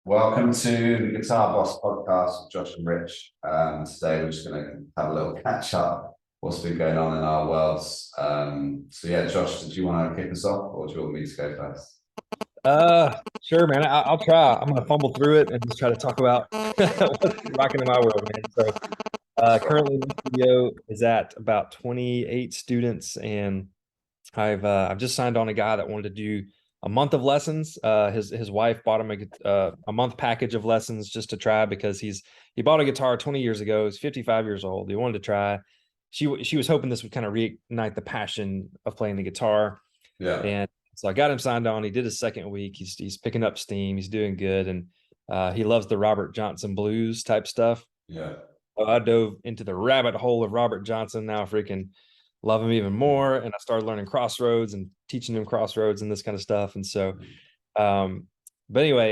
Welcome to the Guitar Boss podcast with Josh and Rich. Today we're just going to have a little catch up. What's been going on in our worlds? Josh, did you want to kick us off, or do you want me to go first? Sure, man. I'll try. I'm gonna fumble through it and just try to talk about what's rocking in my world, man. Currently, my studio is at about 28 students, and I've just signed on a guy that wanted to do a month of lessons. His wife bought him a month package of lessons just to try because he bought a guitar 20 years ago. He's 55 years old. He wanted to try. She was hoping this would kind of reignite the passion of playing the guitar. Yeah. And so I got him signed on. He did his second week. He's picking up steam. He's doing good, and he loves the Robert Johnson blues type stuff. Yeah. So I dove into the rabbit hole of Robert Johnson. Now I freaking love him even more. And I started learning Crossroads and teaching him Crossroads and this kind of stuff. And so, but anyway,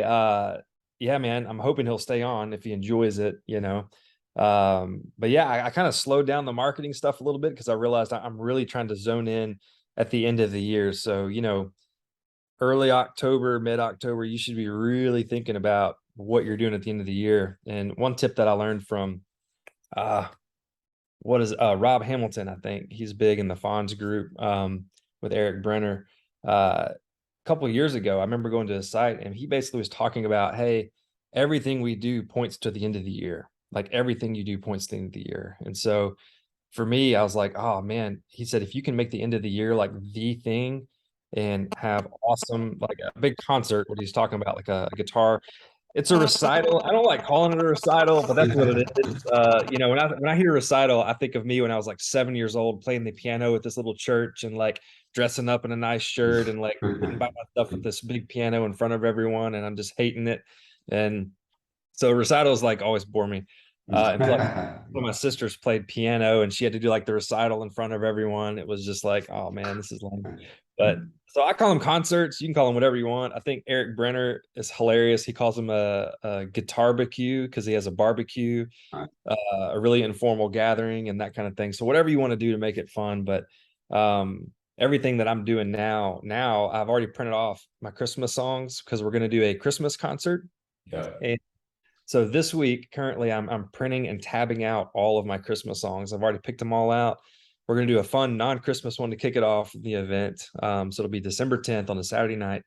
yeah, man, I'm hoping he'll stay on if he enjoys it, you know. But yeah, I kind of slowed down the marketing stuff a little bit because I realized I'm really trying to zone in at the end of the year. So, you know, early October, mid-October, you should be really thinking about what you're doing at the end of the year. And one tip that I learned from Rob Hamilton, I think he's big in the Fonz group with Eric Brenner. A couple of years ago, I remember going to his site and he basically was talking about, hey, everything we do points to the end of the year. Like everything you do points to the end of the year. And so for me, I was like, oh man, he said, if you can make the end of the year like the thing and have awesome, like a big concert, what he's talking about, like a guitar, it's a recital. I don't like calling it a recital, but that's what it is. You know, when I hear recital, I think of me when I was like 7 years old playing the piano at this little church and like dressing up in a nice shirt and like getting by myself with this big piano in front of everyone, and I'm just hating it. And so recitals like always bore me. Until like one of my sisters played piano and she had to do like the recital in front of everyone. It was just like, oh man, this is lame. But so I call them concerts. You can call them whatever you want. I think Eric Brenner is hilarious. He calls them a guitar barbecue because he has a barbecue, a really informal gathering and that kind of thing. So whatever you want to do to make it fun. But everything that I'm doing now I've already printed off my Christmas songs because we're going to do a Christmas concert. Yeah. And so this week, currently, I'm printing and tabbing out all of my Christmas songs. I've already picked them all out. We're going to do a fun non-Christmas one to kick it off the event. So it'll be December 10th on a Saturday night.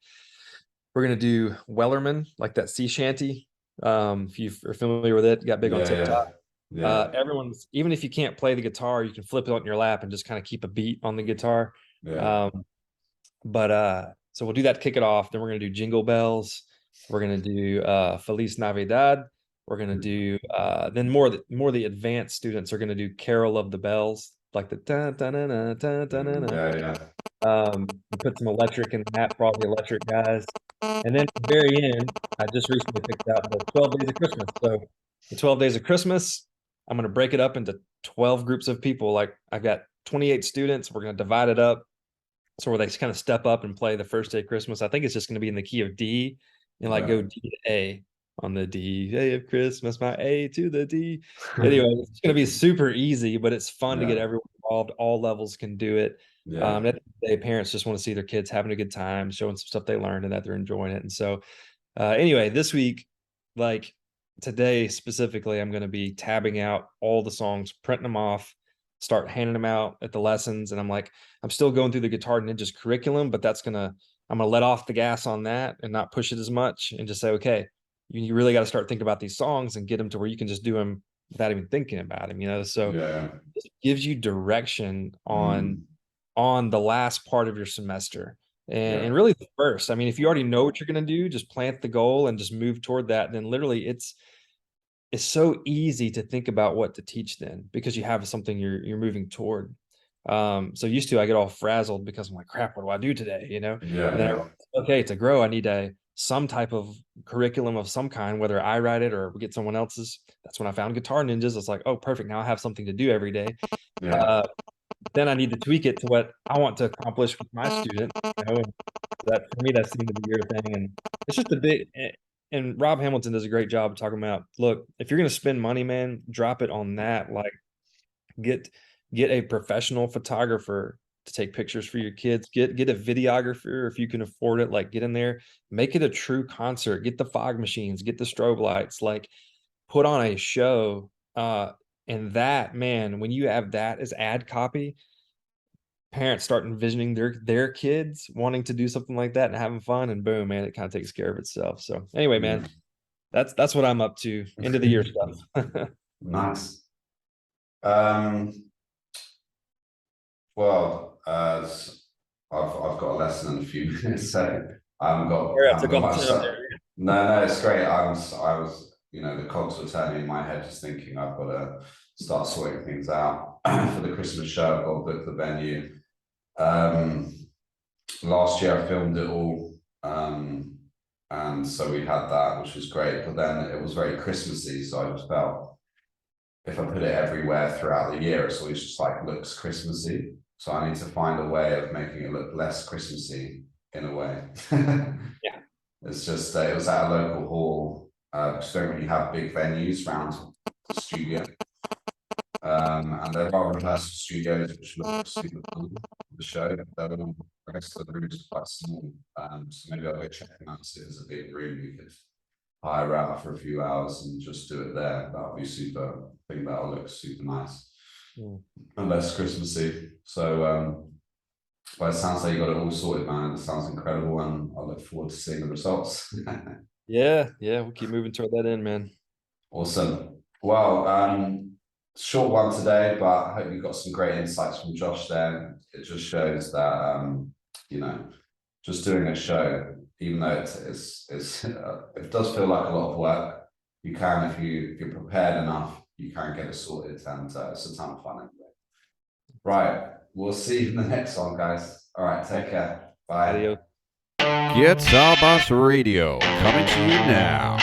We're going to do Wellerman, like that sea shanty. If you are familiar with it, got big on TikTok. Everyone's, even if you can't play the guitar, you can flip it on your lap and just kind of keep a beat on the guitar. Yeah. So we'll do that to kick it off. Then we're going to do Jingle Bells. We're going to do Feliz Navidad. We're going to do then more the advanced students are going to do Carol of the Bells, like the da da da da da da da. Put some electric in that for all the electric guys. And then at the very end, I just recently picked out the 12 Days of Christmas. So the 12 Days of Christmas, I'm going to break it up into 12 groups of people. Like I've got 28 students. We're going to divide it up. So where they kind of step up and play the first day of Christmas. I think it's just going to be in the key of D and like go D to A on the D day of Christmas, my A to the D. Anyway, it's going to be super easy, but it's fun to get everyone involved. All levels can do it. At the end of the day, parents just want to see their kids having a good time, showing some stuff they learned and that they're enjoying it. And so anyway, this week, like today specifically, I'm going to be tabbing out all the songs, printing them off, start handing them out at the lessons. And I'm still going through the Guitar Ninjas curriculum, but I'm gonna let off the gas on that and not push it as much and just say, okay, you really got to start thinking about these songs and get them to where you can just do them without even thinking about them, you know? So it gives you direction on the last part of your semester. And really the first. I mean, if you already know what you're going to do, just plant the goal and just move toward that. Then literally it's so easy to think about what to teach then because you have something you're moving toward. So used to I get all frazzled because I'm like, crap, what do I do today? You know? And then okay, to grow, I need some type of curriculum of some kind, whether I write it or we get someone else's. That's when I found Guitar Ninjas. It's like, oh, perfect. Now I have something to do every day. Then I need to tweak it to what I want to accomplish with my student. You know, and that for me, that's the end of the year thing. And it's just a bit. And Rob Hamilton does a great job of talking about, look, if you're going to spend money, man, drop it on that. Like get a professional photographer to take pictures for your kids. Get a videographer if you can afford it. Like, get in there, make it a true concert. Get the fog machines, get the strobe lights. Like, put on a show. And that, man, when you have that as ad copy, parents start envisioning their kids wanting to do something like that and having fun, and boom, man, it kind of takes care of itself. So anyway, man, that's what I'm up to. End of the year stuff. Nice. Well, I've got a lesson in a few minutes, so I haven't got, Yeah, haven't took got all the much time stuff. there. No, it's great. I was, the cogs were turning in my head, just thinking I've got to start sorting things out for the Christmas show. I've got to book the venue. Last year I filmed it all, and so we had that, which was great. But then it was very Christmassy, so I just felt if I put it everywhere throughout the year, it's always just like looks Christmassy. So I need to find a way of making it look less Christmassy in a way. Yeah. It's just it was at a local hall. Because don't really have big venues around the studio. And there are rehearsal studios which look super cool for the show. The rest of the room is quite small. So maybe I'll go check them out, see if there's a big room you could hire out for a few hours and just do it there. That would be super. I think that'll look super nice. And less Christmassy. So but it sounds like you got it all sorted, man. It sounds incredible, and I look forward to seeing the results. Yeah, we'll keep moving toward that end, man. Awesome. Well, short one today, but I hope you got some great insights from Josh there. It just shows that just doing a show, even though it does feel like a lot of work, you can, if you're prepared enough, you can get it sorted, and it's a ton of fun anyway. Right, we'll see you in the next one, guys. All right, take care. Bye. Adios. Get Saw Boss Radio coming to you now.